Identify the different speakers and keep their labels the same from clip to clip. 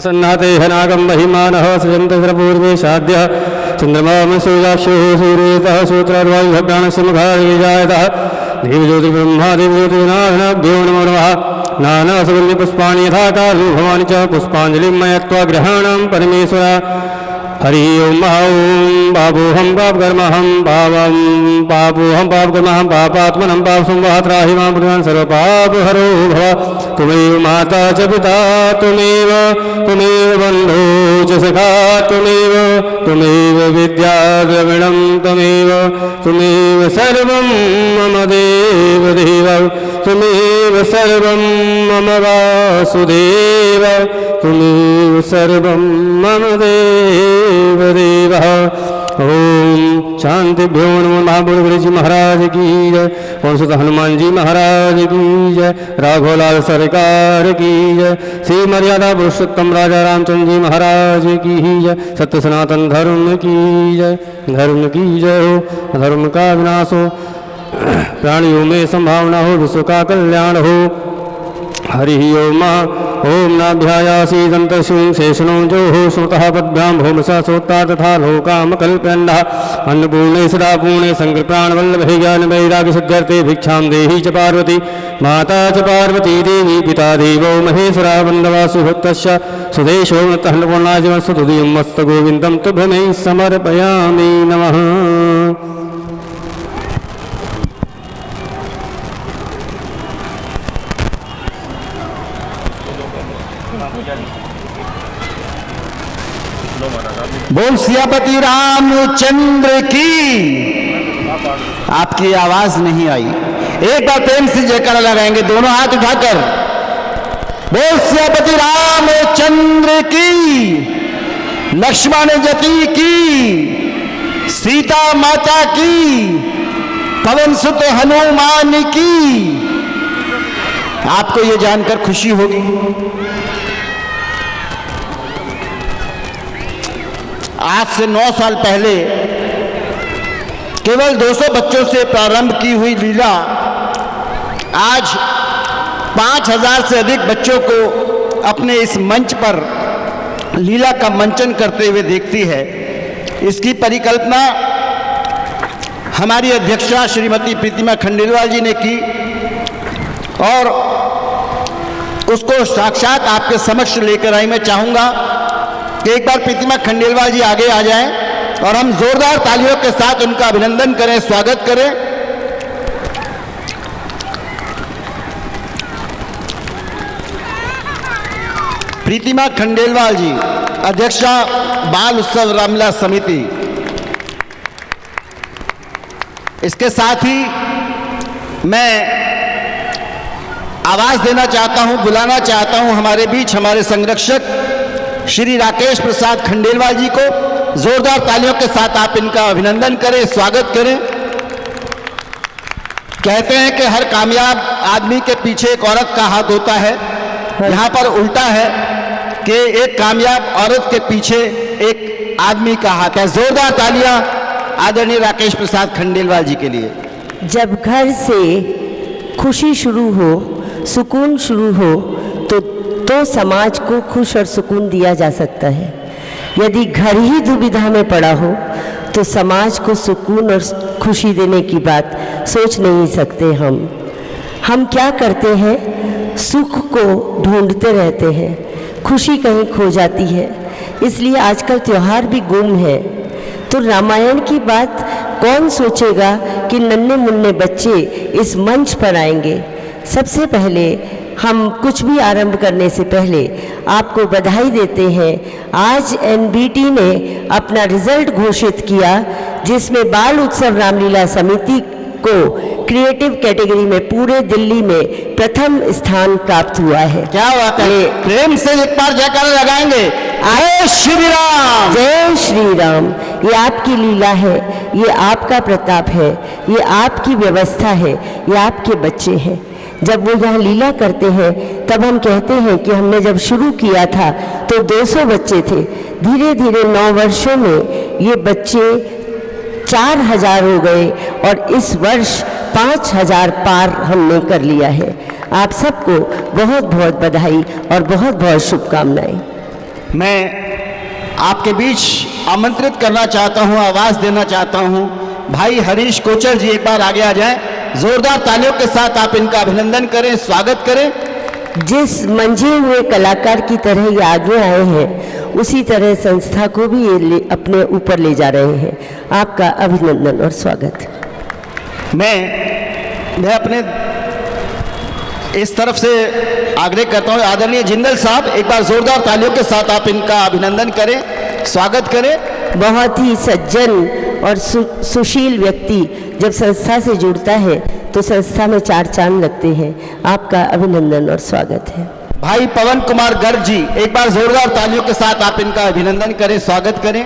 Speaker 1: सन्नाते हनागम महिमानः सजन्तपूर्वे साध्य चंद्रमा सूर्याक्षो सूर्यतः सूत्रार्वायुभ्राणसमुखायतः देवज्योतिर्ब्रह्मा देवज्योतिर्नारायणाभ्यो नमो नमः नानासुगन्धिपुष्पाणि यथाकारो भवानि च पुष्पाञ्जलिं मयत्वा ग्रहाणां परमेश्वर हरि ओम बाबोहम पापकर्महम पापोहम पापकर्महम पापात्मनम पाप संवात्राहि मां पुराण सर्वपाप हरो भव तुमेव माता च पिता तुमेव बन्धो च सखा तुमेव विद्या द्रविणं तुमेव सर्वं मम देव तुमेव सर्वं मम वासुदेव तुमेव सर्वं मम देव। ओम शांतिभ्यो नमो महाबुद्ध जी महाराज की जय। ओम सुत हनुमान जी महाराज की जय। राघवलाल सरकार की जय। श्री मर्यादा पुरुषोत्तम राजा रामचंद्र जी महाराज की जय। सत्य सनातन धर्म की जय। धर्म की जय हो, धर्म का विनाश हो, प्राणियों में संभावना हो, विश्व का कल्याण हो। हरि ओम ओम नाभ्यायासी दंतशूं शेषणों जो हो श्रुतः पद्भ्यां भौमसा सोत्ता तथा लोकामकल्प्यण्डः अन्नपूर्णे सदा पूर्णे शंकर प्राणवल्लभे ज्ञान वैराग्य सिद्ध्यर्थे भिक्षां देहि च पार्वती माता च पार्वती देवी पिता देवो महेश्वरा वन्दवासु भक्तस्य सुदेशो नतः तुदीयं मस्त गोविन्दं तुभ्यमे समर्पयामि नमः।
Speaker 2: बोल सियापति रामचंद्र की। आपकी आवाज नहीं आई, एक बार प्रेम से जयकारा लगाएंगे दोनों हाथ उठाकर। बोल सियापति रामचंद्र की, लक्ष्मण जति की, सीता माता की, पवन सुत हनुमान की। आपको ये जानकर खुशी होगी, आज से 9 साल पहले केवल 200 बच्चों से प्रारंभ की हुई लीला आज 5000 से अधिक बच्चों को अपने इस मंच पर लीला का मंचन करते हुए देखती है। इसकी परिकल्पना हमारी अध्यक्षा श्रीमती प्रीतिमा खंडेलवाल जी ने की और उसको साक्षात आपके समक्ष लेकर आई। मैं चाहूँगा कि एक बार प्रीतिमा खंडेलवाल जी आगे आ जाएं और हम जोरदार तालियों के साथ उनका अभिनंदन करें, स्वागत करें। प्रीतिमा खंडेलवाल जी, अध्यक्षा बाल उत्सव रामलीला समिति। इसके साथ ही मैं आवाज देना चाहता हूं, बुलाना चाहता हूं हमारे बीच हमारे संरक्षक श्री राकेश प्रसाद खंडेलवाल जी को। जोरदार तालियों के साथ आप इनका अभिनंदन करें, स्वागत करें। कहते हैं कि हर कामयाब आदमी के पीछे एक औरत का हाथ होता है, यहाँ पर उल्टा है कि एक कामयाब औरत के पीछे एक आदमी का हाथ है। जोरदार तालियां आदरणीय राकेश प्रसाद खंडेलवाल जी के लिए।
Speaker 3: जब घर से खुशी शुरू हो, सुकून शुरू हो तो समाज को खुश और सुकून दिया जा सकता है। यदि घर ही दुविधा में पड़ा हो तो समाज को सुकून और खुशी देने की बात सोच नहीं सकते। हम क्या करते हैं, सुख को ढूंढते रहते हैं, खुशी कहीं खो जाती है, इसलिए आजकल त्यौहार भी गुम है। तो रामायण की बात कौन सोचेगा कि नन्हे मुन्ने बच्चे इस मंच पर आएंगे। सबसे पहले हम कुछ भी आरंभ करने से पहले आपको बधाई देते हैं। आज एनबीटी ने अपना रिजल्ट घोषित किया जिसमें बाल उत्सव रामलीला समिति को क्रिएटिव कैटेगरी में पूरे दिल्ली में प्रथम स्थान प्राप्त हुआ है।
Speaker 2: क्या बात है, प्रेम से एक बार जयकारा लगाएंगे। जय श्री राम,
Speaker 3: जय श्री राम। ये आपकी लीला है, ये आपका प्रताप है, ये आपकी व्यवस्था है, ये आपके बच्चे हैं। जब वो यहाँ लीला करते हैं तब हम कहते हैं कि हमने जब शुरू किया था तो 200 बच्चे थे, धीरे धीरे 9 वर्षों में ये बच्चे 4000 हो गए और इस वर्ष 5000 पार हमने कर लिया है। आप सबको बहुत बहुत बधाई और बहुत बहुत शुभकामनाएं।
Speaker 2: मैं आपके बीच आमंत्रित करना चाहता हूं, आवाज देना चाहता हूं, भाई हरीश कोचर जी एक बार आगे आ जाएं। जोरदार तालियों के साथ आप इनका अभिनंदन करें, स्वागत करें।
Speaker 3: जिस मंझे हुए कलाकार की तरह ये आगे आए हैं, उसी तरह संस्था को भी ये अपने ऊपर ले जा रहे हैं। आपका अभिनंदन और स्वागत।
Speaker 2: मैं अपने इस तरफ से आग्रह करता हूं, आदरणीय जिंदल साहब एक बार जोरदार तालियों के साथ आप इनका अभिनंदन करें, स्वागत करें।
Speaker 3: बहुत ही सज्जन और सुशील व्यक्ति जब संस्था से जुड़ता है तो संस्था में चार चांद लगते हैं। आपका अभिनंदन और स्वागत है।
Speaker 2: भाई पवन कुमार गर्ग जी एक बार जोरदार तालियों के साथ आप इनका अभिनंदन करें, स्वागत करें।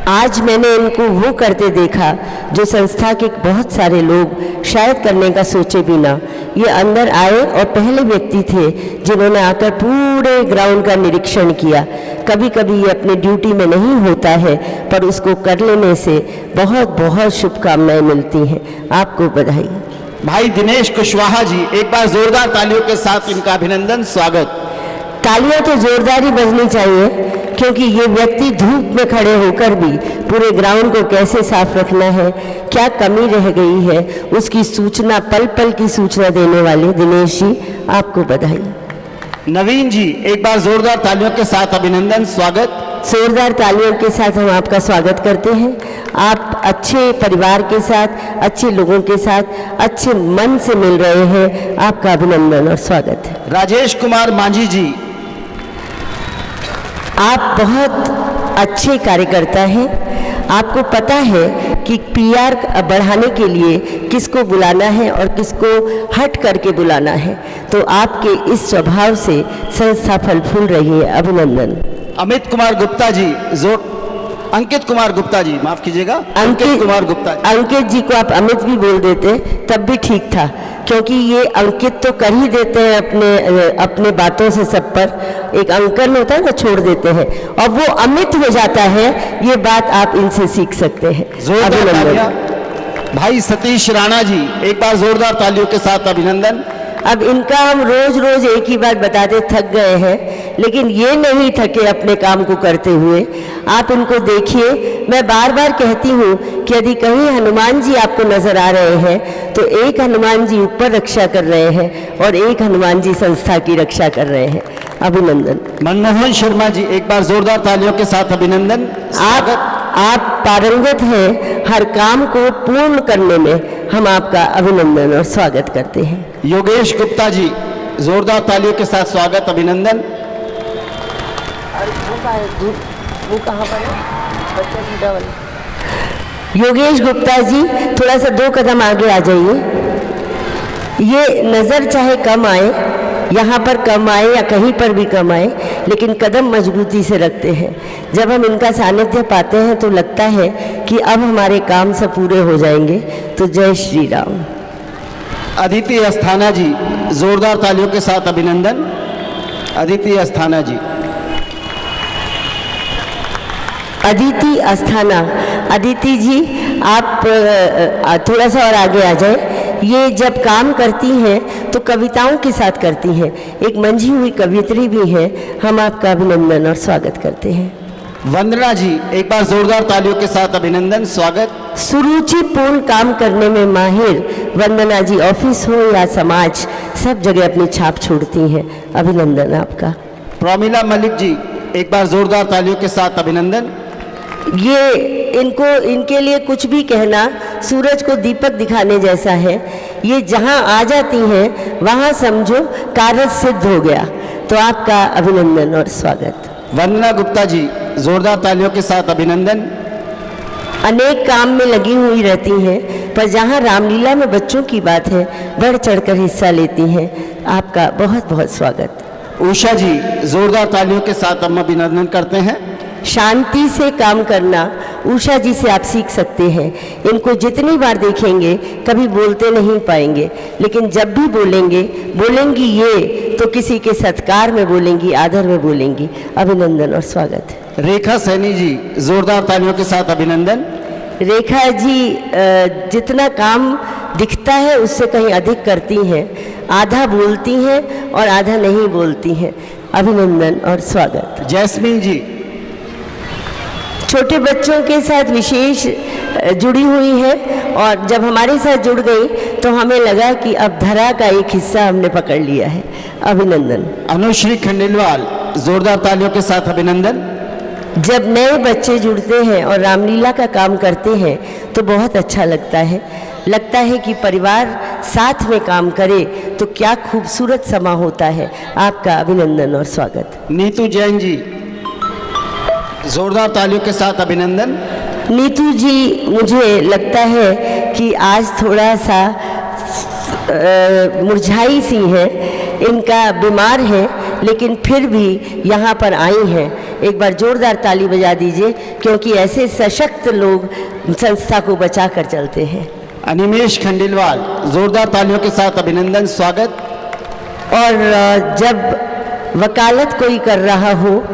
Speaker 3: आज मैंने इनको वो करते देखा जो संस्था के बहुत सारे लोग शायद करने का सोचे भी ना। ये अंदर आए और पहले व्यक्ति थे जिन्होंने आकर पूरे ग्राउंड का निरीक्षण किया। कभी कभी ये अपने ड्यूटी में नहीं होता है, पर उसको कर लेने से बहुत बहुत शुभकामनाएं मिलती हैं। आपको बधाई।
Speaker 2: भाई दिनेश कुशवाहा जी एक बार जोरदार तालियों के साथ इनका अभिनंदन, स्वागत।
Speaker 3: तालियां तो जोरदार ही बजनी चाहिए, क्योंकि ये व्यक्ति धूप में खड़े होकर भी पूरे ग्राउंड को कैसे साफ रखना है, क्या कमी रह गई है, उसकी सूचना पल पल की सूचना देने वाले दिनेश जी, आपको बधाई।
Speaker 2: नवीन जी एक बार जोरदार तालियों के साथ अभिनंदन, स्वागत।
Speaker 3: जोरदार तालियों के साथ हम आपका स्वागत करते हैं। आप अच्छे परिवार के साथ, अच्छे लोगों के साथ अच्छे मन से मिल रहे हैं। आपका अभिनंदन और स्वागत है।
Speaker 2: राजेश कुमार मांझी जी
Speaker 3: आप बहुत अच्छे कार्यकर्ता हैं। आपको पता है कि पीआर बढ़ाने के लिए किसको बुलाना है और किसको हट करके बुलाना है, तो आपके इस स्वभाव से संस्था फल फूल रही है। अभिनंदन।
Speaker 2: अमित कुमार गुप्ता जी अंकित कुमार गुप्ता जी, माफ कीजिएगा, अंकित कुमार गुप्ता।
Speaker 3: अंकित जी को आप अमित भी बोल देते तब भी ठीक था, क्योंकि ये अंकित तो कर ही देते हैं अपने बातों से सब पर। एक अंकन होता है ना, छोड़ देते हैं, और वो अमित हो जाता है। ये बात आप इनसे सीख सकते हैं।
Speaker 2: अभिनंदन। भाई सतीश राणा जी एक बार जोरदार तालियों के साथ अभिनंदन।
Speaker 3: अब इनका हम रोज रोज एक ही बात बताते थक गए हैं, लेकिन ये नहीं थके अपने काम को करते हुए। आप इनको देखिए, मैं बार बार कहती हूँ कि यदि कहीं हनुमान जी आपको नजर आ रहे हैं तो एक हनुमान जी ऊपर रक्षा कर रहे हैं और एक हनुमान जी संस्था की रक्षा कर रहे हैं। अभिनंदन।
Speaker 2: मनमोहन शर्मा जी एक बार जोरदार तालियों के साथ अभिनंदन।
Speaker 3: आप पारंगत हैं हर काम को पूर्ण करने में। हम आपका अभिनंदन और स्वागत करते हैं।
Speaker 2: योगेश गुप्ता जी जोरदार तालियों के साथ स्वागत, अभिनंदन।
Speaker 3: वो कहाँ पर है? बच्चा सीधा वाला। योगेश गुप्ता जी थोड़ा सा 2 कदम आगे आ जाइए। ये नज़र चाहे कम आए, यहाँ पर कम आए या कहीं पर भी कम आए, लेकिन कदम मजबूती से रखते हैं। जब हम इनका सानिध्य पाते हैं तो लगता है कि अब हमारे काम सब पूरे हो जाएंगे। तो जय श्री राम।
Speaker 2: अदिति अस्थाना जी जोरदार तालियों के साथ अभिनंदन। अदिति अस्थाना जी।
Speaker 3: अदिति अस्थाना। अदिति जी आप थोड़ा सा और आगे आ जाए। ये जब काम करती हैं तो कविताओं के साथ करती हैं, एक मंझी हुई कवियत्री भी हैं। हम आपका अभिनंदन और स्वागत करते हैं।
Speaker 2: वंदना जी एक बार जोरदार तालियों के साथ अभिनंदन, स्वागत।
Speaker 3: सुरुचिपूर्ण काम करने में माहिर वंदना जी, ऑफिस हो या समाज, सब जगह अपनी छाप छोड़ती हैं। अभिनंदन आपका।
Speaker 2: प्रमिला मलिक जी एक बार जोरदार तालियों के साथ अभिनंदन।
Speaker 3: ये इनके लिए कुछ भी कहना सूरज को दीपक दिखाने जैसा है। ये जहाँ आ जाती हैं वहाँ समझो कार्य सिद्ध हो गया। तो आपका अभिनंदन और स्वागत।
Speaker 2: वंदना गुप्ता जी जोरदार तालियों के साथ अभिनंदन।
Speaker 3: अनेक काम में लगी हुई रहती हैं, पर जहाँ रामलीला में बच्चों की बात है बढ़ चढ़कर हिस्सा लेती हैं। आपका बहुत बहुत स्वागत।
Speaker 2: उषा जी जोरदार तालियों के साथ हम अभिनंदन करते हैं।
Speaker 3: शांति से काम करना उषा जी से आप सीख सकते हैं। इनको जितनी बार देखेंगे कभी बोलते नहीं पाएंगे, लेकिन जब भी बोलेंगी ये तो किसी के सत्कार में बोलेंगी, आदर में बोलेंगी। अभिनंदन और स्वागत।
Speaker 2: रेखा सैनी जी जोरदार तालियों के साथ अभिनंदन।
Speaker 3: रेखा जी जितना काम दिखता है उससे कहीं अधिक करती हैं। आधा बोलती हैं और आधा नहीं बोलती हैं। अभिनंदन और स्वागत।
Speaker 2: जैस्मीन जी।
Speaker 3: छोटे बच्चों के साथ विशेष जुड़ी हुई है और जब हमारे साथ जुड़ गई तो हमें लगा कि अब धरा का एक हिस्सा हमने पकड़ लिया है। अभिनंदन।
Speaker 2: अनुश्री खंडेलवाल, जोरदार तालियों के साथ अभिनंदन।
Speaker 3: जब नए बच्चे जुड़ते हैं और रामलीला का काम करते हैं तो बहुत अच्छा लगता है। लगता है कि परिवार साथ में काम करे तो क्या खूबसूरत समा होता है। आपका अभिनंदन और स्वागत।
Speaker 2: नीतू जैन जी, जोरदार तालियों के साथ अभिनंदन।
Speaker 3: नीतू जी, मुझे लगता है कि आज थोड़ा सा मुरझाई सी है, इनका बीमार है, लेकिन फिर भी यहाँ पर आई हैं। एक बार जोरदार ताली बजा दीजिए, क्योंकि ऐसे सशक्त लोग संस्था को बचा कर चलते हैं।
Speaker 2: अनिमेश खंडेलवाल, जोरदार तालियों के साथ अभिनंदन, स्वागत।
Speaker 3: और जब वकालत कोई कर रहा हो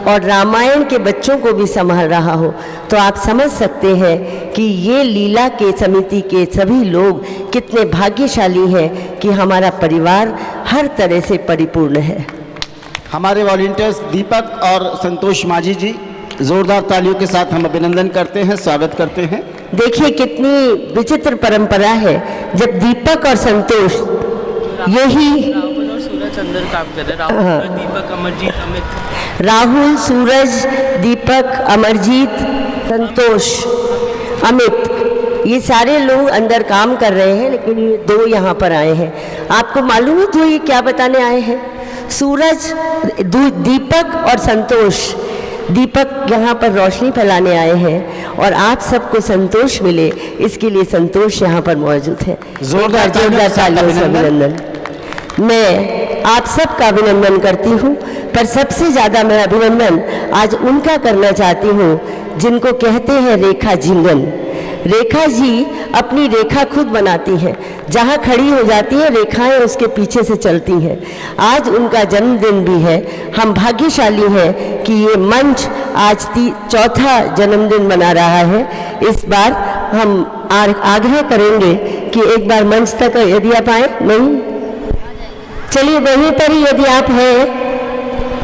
Speaker 3: और रामायण के बच्चों को भी संभाल रहा हो तो आप समझ सकते हैं कि ये लीला के समिति के सभी लोग कितने भाग्यशाली हैं कि हमारा परिवार हर तरह से परिपूर्ण है।
Speaker 2: हमारे वॉलंटियर्स दीपक और संतोष माझी जी, जोरदार तालियों के साथ हम अभिनंदन करते हैं, स्वागत करते हैं।
Speaker 3: देखिए कितनी विचित्र परंपरा है, जब दीपक और संतोष यही
Speaker 4: अंदर काम कर रहे हैं। राहुल, दीपक, अमरजीत, अमित।
Speaker 3: राहुल, सूरज, दीपक, अमरजीत, संतोष, अमित, ये सारे लोग अंदर काम कर रहे हैं, लेकिन ये दो यहाँ पर आए हैं। आपको मालूम है तो ये क्या बताने आए हैं? सूरज, दीपक और संतोष। दीपक यहाँ पर रोशनी फैलाने आए हैं और आप सबको संतोष मिले, इसके लिए संतोष यहाँ पर मौजूद है।
Speaker 2: जोरदार
Speaker 3: तालियों से अभिनंदन। मैं आप सबका अभिनंदन करती हूँ, पर सबसे ज़्यादा मैं अभिनंदन आज उनका करना चाहती हूँ जिनको कहते हैं रेखा झिंगन। रेखा जी अपनी रेखा खुद बनाती हैं, जहाँ खड़ी हो जाती हैं रेखाएं उसके पीछे से चलती हैं। आज उनका जन्मदिन भी है। हम भाग्यशाली हैं कि ये मंच आज चौथा जन्मदिन मना रहा है। इस बार हम आग्रह करेंगे कि एक बार मंच तक यदि आप आए, नहीं चलिए वहीं पर ही यदि आप हैं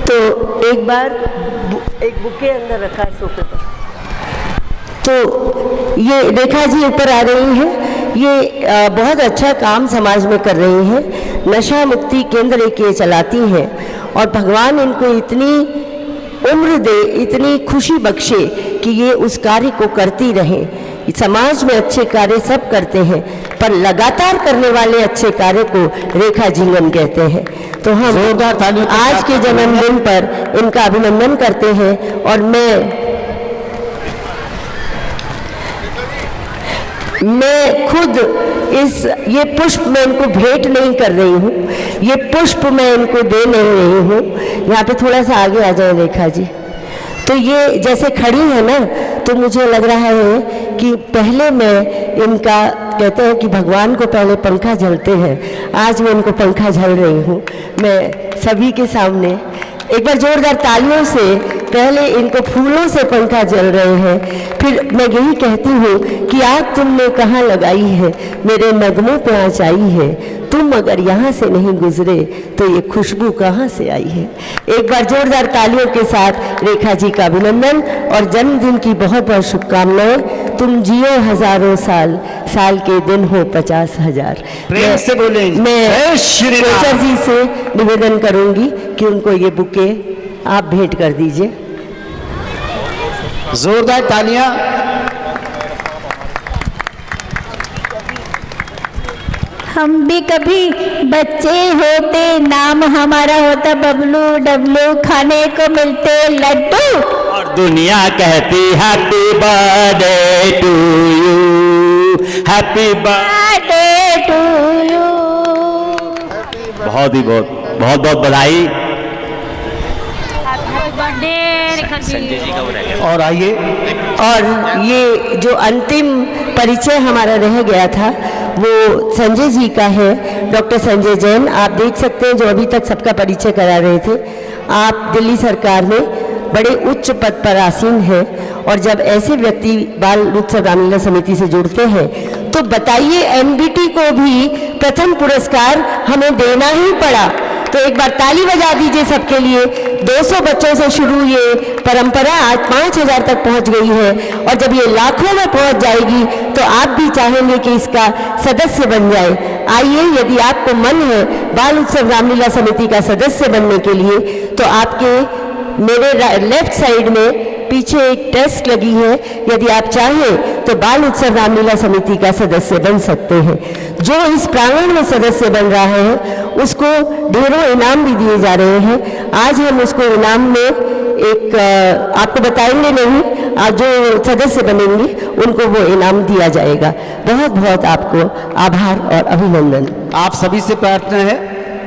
Speaker 3: तो एक बार एक बुके अंदर रखा है सोफे पर, तो ये रेखा जी ऊपर आ रही हैं। ये बहुत अच्छा काम समाज में कर रही हैं। नशा मुक्ति केंद्र एक ये चलाती हैं और भगवान इनको इतनी उम्र दे, इतनी खुशी बख्शे कि ये उस कार्य को करती रहें। समाज में अच्छे कार्य सब करते हैं, पर लगातार करने वाले अच्छे कार्य को रेखा झिंगन कहते हैं। तो हम आज के जन्मदिन पर इनका अभिनंदन करते हैं। और मैं खुद ये पुष्प मैं इनको भेंट नहीं कर रही हूँ, ये पुष्प मैं इनको दे नहीं रही हूँ। यहाँ पे थोड़ा सा आगे आ जाए रेखा जी। तो ये जैसे खड़ी है ना, तो मुझे लग रहा है कि पहले मैं इनका, कहते हैं कि भगवान को पहले पंखा झलते हैं, आज मैं इनको पंखा झल रही हूँ मैं सभी के सामने। एक बार जोरदार तालियों से पहले इनको फूलों से पंखा जल रहे हैं। फिर मैं यही कहती हूँ कि आग तुमने कहाँ लगाई है, मेरे नगमों पे आँच आई है, तुम अगर यहाँ से नहीं गुजरे तो ये खुशबू कहाँ से आई है। एक बार जोरदार तालियों के साथ रेखा जी का अभिनंदन और जन्मदिन की बहुत बहुत शुभकामनाएं। तुम जियो हजारों साल, साल के दिन हो 50,000।
Speaker 2: प्रेम से बोले।
Speaker 3: मैं कोचर जी से निवेदन करूंगी कि उनको ये बुके आप भेंट कर दीजिए।
Speaker 2: जोरदार तालियां।
Speaker 5: हम भी कभी बच्चे होते, नाम हमारा होता बबलू डबलू, खाने को मिलते लड्डू
Speaker 4: और दुनिया कहती happy birthday to you, happy
Speaker 5: birthday to you.
Speaker 4: बहुत बहुत बधाई।
Speaker 5: संजय जी का वो रह गया।
Speaker 2: और आइए,
Speaker 3: और ये जो अंतिम परिचय हमारा रह गया था वो संजय जी का है, डॉक्टर संजय जैन। आप देख सकते हैं जो अभी तक सबका परिचय करा रहे थे। आप दिल्ली सरकार में बड़े उच्च पद पर आसीन हैं और जब ऐसे व्यक्ति बाल उत्सव रामलीला समिति से जुड़ते हैं तो बताइए एमबीटी को भी प्रथम पुरस्कार हमें देना ही पड़ा। तो एक बार ताली बजा दीजिए सबके लिए। 200 बच्चों से शुरू ये परंपरा आज 5000 तक पहुंच गई है, और जब ये लाखों में पहुंच जाएगी तो आप भी चाहेंगे कि इसका सदस्य बन जाए। आइए, यदि आपको मन है बाल उत्सव रामलीला समिति का सदस्य बनने के लिए, तो आपके मेरे लेफ्ट साइड में पीछे एक डेस्क लगी है, यदि आप चाहें तो बाल उत्सव रामलीला समिति का सदस्य बन सकते हैं। जो इस प्रांगण में सदस्य बन रहा है उसको ढेरों इनाम भी दिए जा रहे हैं। आज हम उसको इनाम में एक आपको बताएंगे नहीं, आज जो सदस्य बनेंगे उनको वो इनाम दिया जाएगा। बहुत बहुत आपको आभार और अभिनंदन।
Speaker 2: आप सभी से प्रार्थना है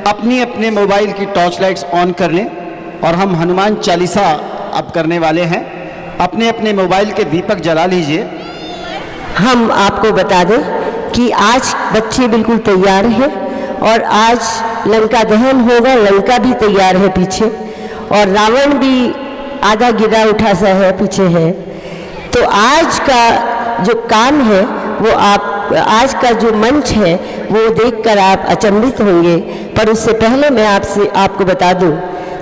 Speaker 2: अपनी अपने मोबाइल की टॉर्च लाइट्स ऑन कर लें, और हम हनुमान चालीसा अब करने वाले हैं। अपने अपने मोबाइल के दीपक जला लीजिए।
Speaker 3: हम आपको बता दें कि आज बच्चे बिल्कुल तैयार हैं, और आज लंका दहन होगा। लंका भी तैयार है पीछे, और रावण भी आधा गिरा उठा सा है पीछे है। तो आज का जो काम है वो आप, आज का जो मंच है वो देखकर आप अचंभित होंगे। पर उससे पहले मैं आपको बता दूं,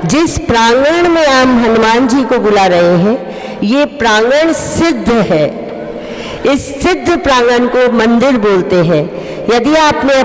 Speaker 3: जिस प्रांगण में हम हनुमान जी को बुला रहे हैं ये प्रांगण सिद्ध है। इस सिद्ध प्रांगण को मंदिर बोलते हैं। यदि आपने